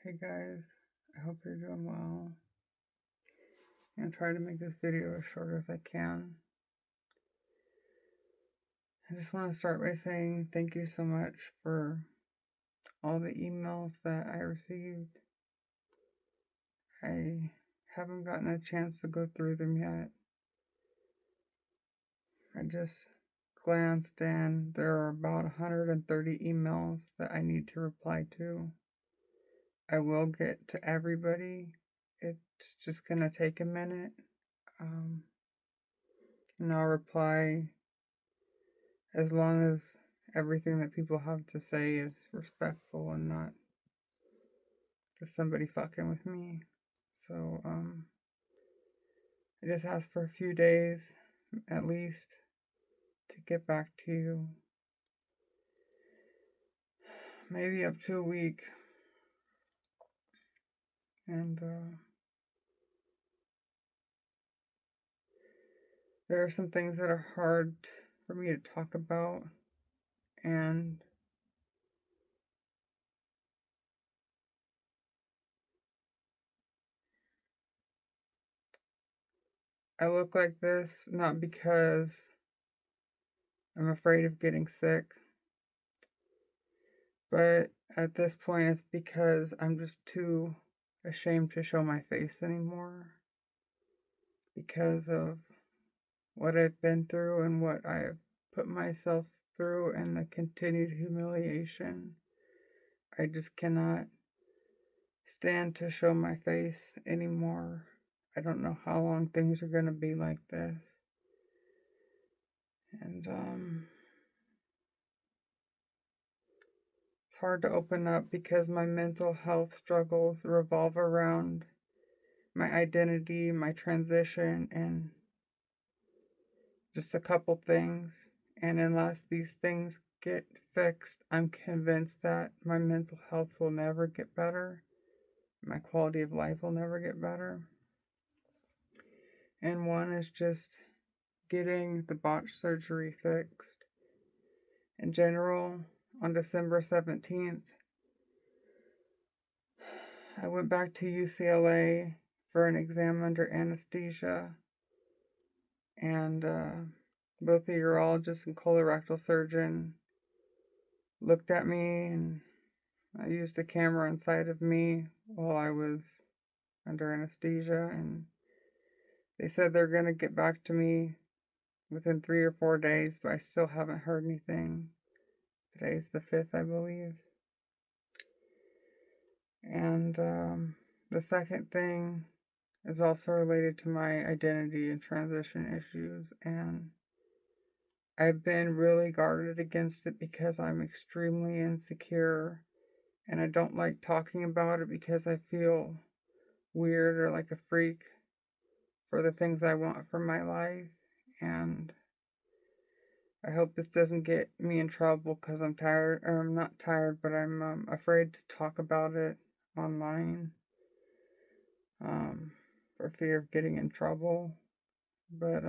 Hey guys, I hope you're doing well. I'm going to try to make this video as short as I can. I just want to start by saying thank you so much for all the emails that I received. I haven't gotten a chance to go through them yet. I just glanced and there are about 130 emails that I need to reply to. I will get to everybody. It's just going to take a minute. And I'll reply as long as everything that people have to say is respectful and not just somebody fucking with me. So, I just asked for a few days at least to get back to you. Maybe up to a week. And, there are some things that are hard for me to talk about, and I look like this not because I'm afraid of getting sick, but at this point it's because I'm just too ashamed to show my face anymore because of what I've been through and what I've put myself through and the continued humiliation. I just cannot stand to show my face anymore. I don't know how long things are going to be like this. And it's hard to open up because my mental health struggles revolve around my identity, my transition, and just a couple things. And unless these things get fixed, I'm convinced that my mental health will never get better. My quality of life will never get better. And one is just getting the botched surgery fixed. In general, on December 17th, I went back to UCLA for an exam under anesthesia. And both the urologist and colorectal surgeon looked at me, and I used a camera inside of me while I was under anesthesia, and they said they're going to get back to me within 3 or 4 days, but I still haven't heard anything. Today's the 5th, I believe. And the second thing is also related to my identity and transition issues, and I've been really guarded against it because I'm extremely insecure, and I don't like talking about it because I feel weird or like a freak for the things I want from my life. And I hope this doesn't get me in trouble because I'm tired, or I'm not tired, but I'm afraid to talk about it online for fear of getting in trouble. But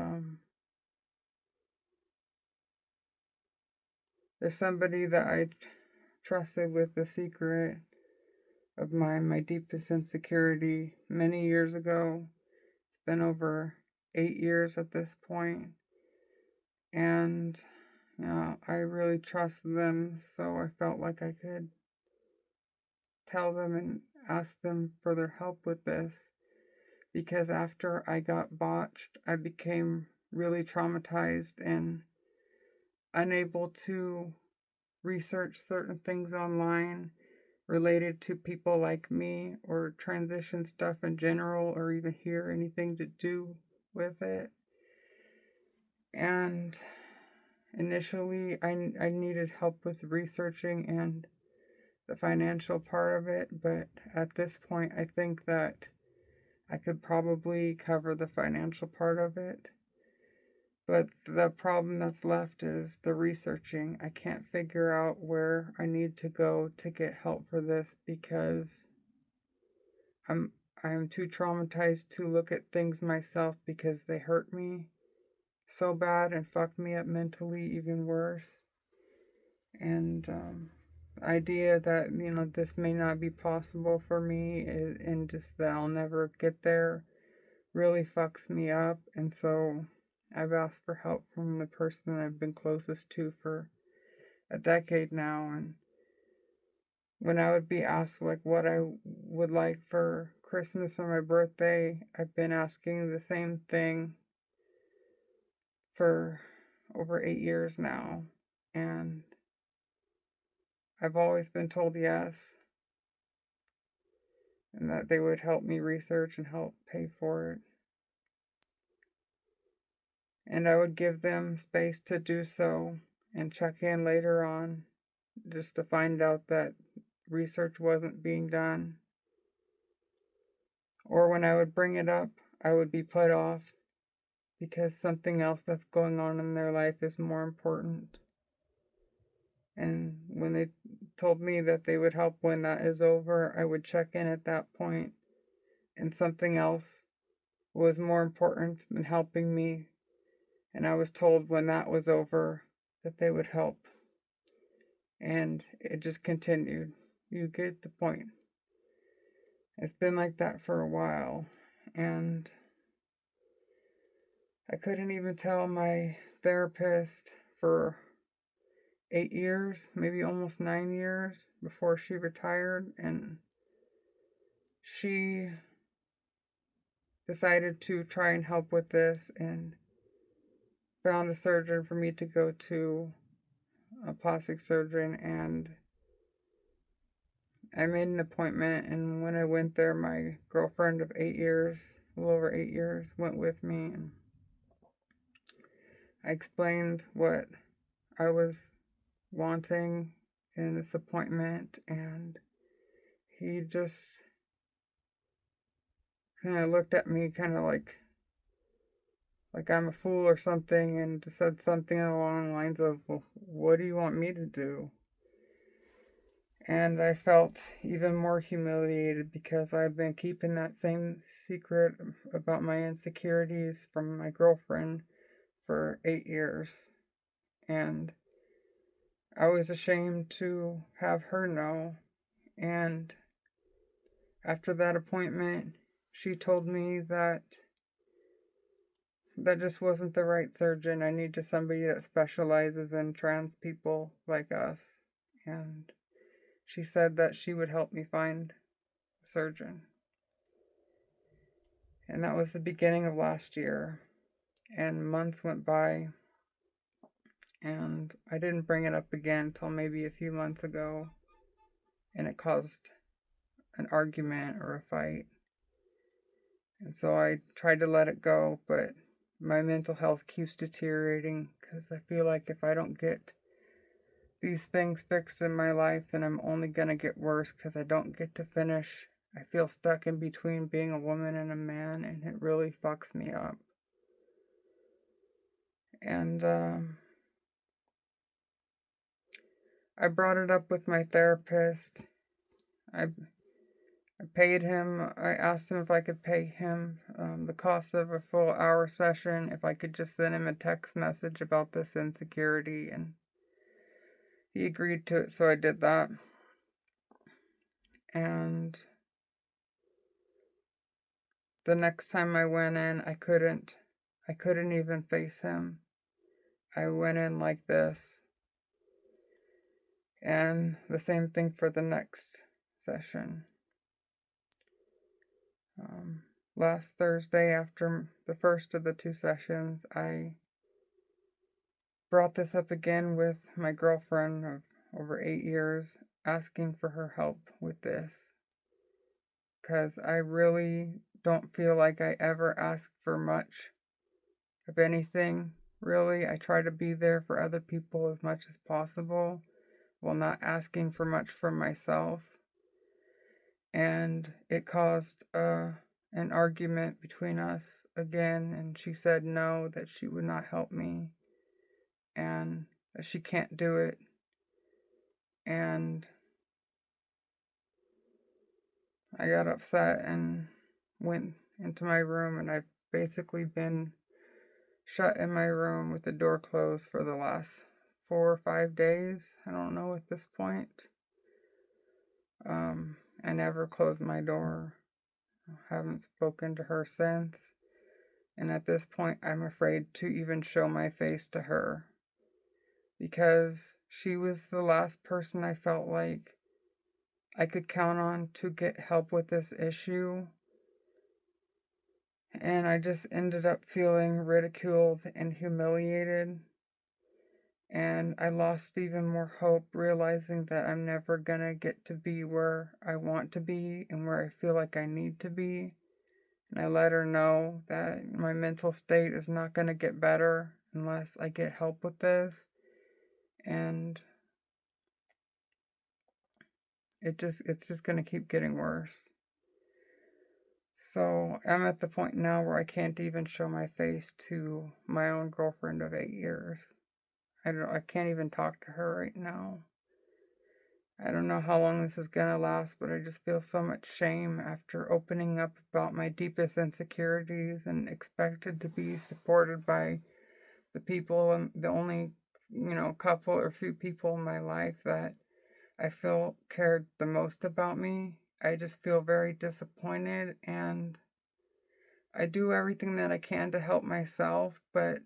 there's somebody that I trusted with the secret of my deepest insecurity many years ago. It's been over 8 years at this point, and I really trust them, so I felt like I could tell them and ask them for their help with this, because after I got botched, I became really traumatized and unable to research certain things online related to people like me or transition stuff in general, or even hear anything to do with it. And initially I needed help with researching and the financial part of it, but at this point I think that I could probably cover the financial part of it. But the problem that's left is the researching. I can't figure out where I need to go to get help for this because I'm too traumatized to look at things myself because they hurt me so bad and fucked me up mentally even worse. And idea that, this may not be possible for me, and just that I'll never get there really fucks me up. And so I've asked for help from the person I've been closest to for a decade now. And when I would be asked like what I would like for Christmas or my birthday, I've been asking the same thing for over 8 years now. And I've always been told yes, and that they would help me research and help pay for it. And I would give them space to do so and check in later on just to find out that research wasn't being done. Or when I would bring it up, I would be put off because something else that's going on in their life is more important. And when they told me that they would help when that is over, I would check in at that point, and something else was more important than helping me. And I was told when that was over that they would help. And it just continued. You get the point. It's been like that for a while. And I couldn't even tell my therapist for 8 years, maybe almost 9 years before she retired. And she decided to try and help with this and found a surgeon for me to go to, a plastic surgeon. And I made an appointment, and when I went there, my girlfriend of 8 years, a little over 8 years, went with me, and I explained what I was wanting in this appointment, and he just kind of looked at me kind of like I'm a fool or something, and just said something along the lines of, well, what do you want me to do? And I felt even more humiliated because I've been keeping that same secret about my insecurities from my girlfriend for 8 years. And I was ashamed to have her know. And after that appointment, she told me that that just wasn't the right surgeon. I needed somebody that specializes in trans people like us. And she said that she would help me find a surgeon. And that was the beginning of last year. And months went by, and I didn't bring it up again until maybe a few months ago. And it caused an argument or a fight. And so I tried to let it go, but my mental health keeps deteriorating because I feel like if I don't get these things fixed in my life, then I'm only going to get worse because I don't get to finish. I feel stuck in between being a woman and a man, and it really fucks me up. And I brought it up with my therapist. I paid him. I asked him if I could pay him the cost of a full hour session, if I could just send him a text message about this insecurity, and he agreed to it, so I did that. And the next time I went in, I couldn't even face him. I went in like this. And the same thing for the next session. Last Thursday, after the first of the two sessions, I brought this up again with my girlfriend of over 8 years, asking for her help with this. Because I really don't feel like I ever ask for much of anything, really. I try to be there for other people as much as possible while not asking for much from myself. And it caused an argument between us again, and she said no, that she would not help me, and that she can't do it. And I got upset and went into my room, and I've basically been shut in my room with the door closed for the last 4 or 5 days. I don't know at this point. I never closed my door. I haven't spoken to her since. And at this point, I'm afraid to even show my face to her, because she was the last person I felt like I could count on to get help with this issue. And I just ended up feeling ridiculed and humiliated. And I lost even more hope, realizing that I'm never gonna get to be where I want to be and where I feel like I need to be. And I let her know that my mental state is not gonna get better unless I get help with this. And it's just gonna keep getting worse. So I'm at the point now where I can't even show my face to my own girlfriend of 8 years. I can't even talk to her right now. I don't know how long this is gonna last, but I just feel so much shame after opening up about my deepest insecurities and expected to be supported by the people, and the only, couple or few people in my life that I feel cared the most about me. I just feel very disappointed, and I do everything that I can to help myself, but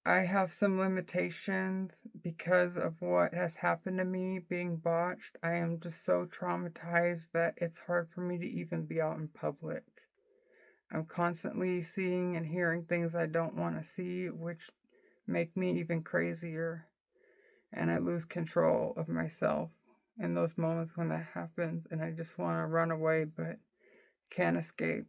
I have some limitations because of what has happened to me being botched. I am just so traumatized that it's hard for me to even be out in public. I'm constantly seeing and hearing things I don't want to see, which make me even crazier. And I lose control of myself in those moments when that happens. And I just want to run away, but can't escape.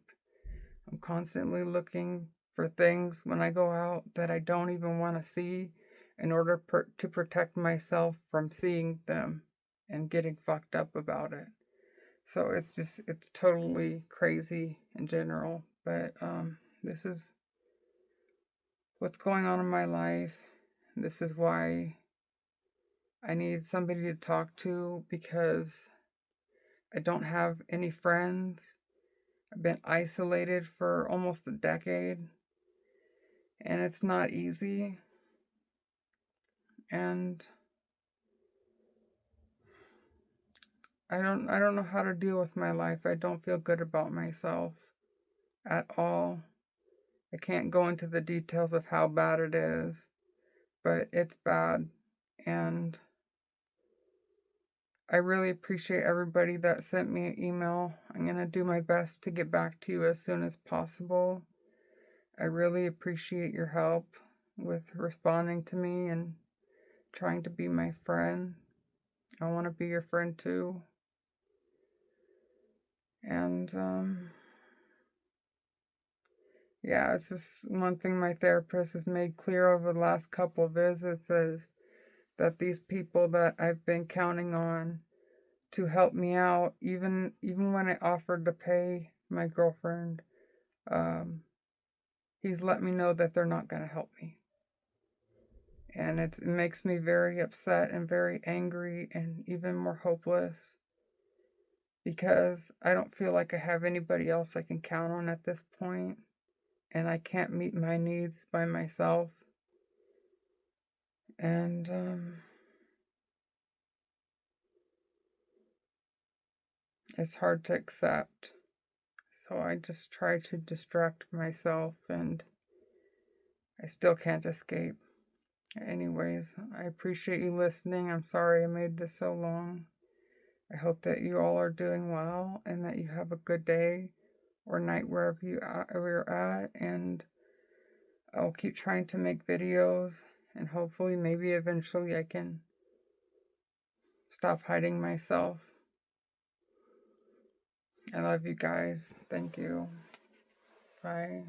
I'm constantly looking for things when I go out that I don't even want to see in order to protect myself from seeing them and getting fucked up about it. So it's totally crazy in general. But this is what's going on in my life. This is why I need somebody to talk to, because I don't have any friends. I've been isolated for almost a decade, and it's not easy. And I don't know how to deal with my life. I don't feel good about myself at all. I can't go into the details of how bad it is, but it's bad. And I really appreciate everybody that sent me an email. I'm going to do my best to get back to you as soon as possible. I really appreciate your help with responding to me and trying to be my friend. I want to be your friend too. And yeah, it's just one thing my therapist has made clear over the last couple of visits is that these people that I've been counting on to help me out, even when I offered to pay my girlfriend, he's let me know that they're not going to help me. And it makes me very upset and very angry and even more hopeless, because I don't feel like I have anybody else I can count on at this point, and I can't meet my needs by myself. And it's hard to accept. So I just try to distract myself, and I still can't escape. Anyways, I appreciate you listening. I'm sorry I made this so long. I hope that you all are doing well and that you have a good day or night wherever you're at. And I'll keep trying to make videos, and hopefully maybe eventually I can stop hiding myself. I love you guys. Thank you. Bye.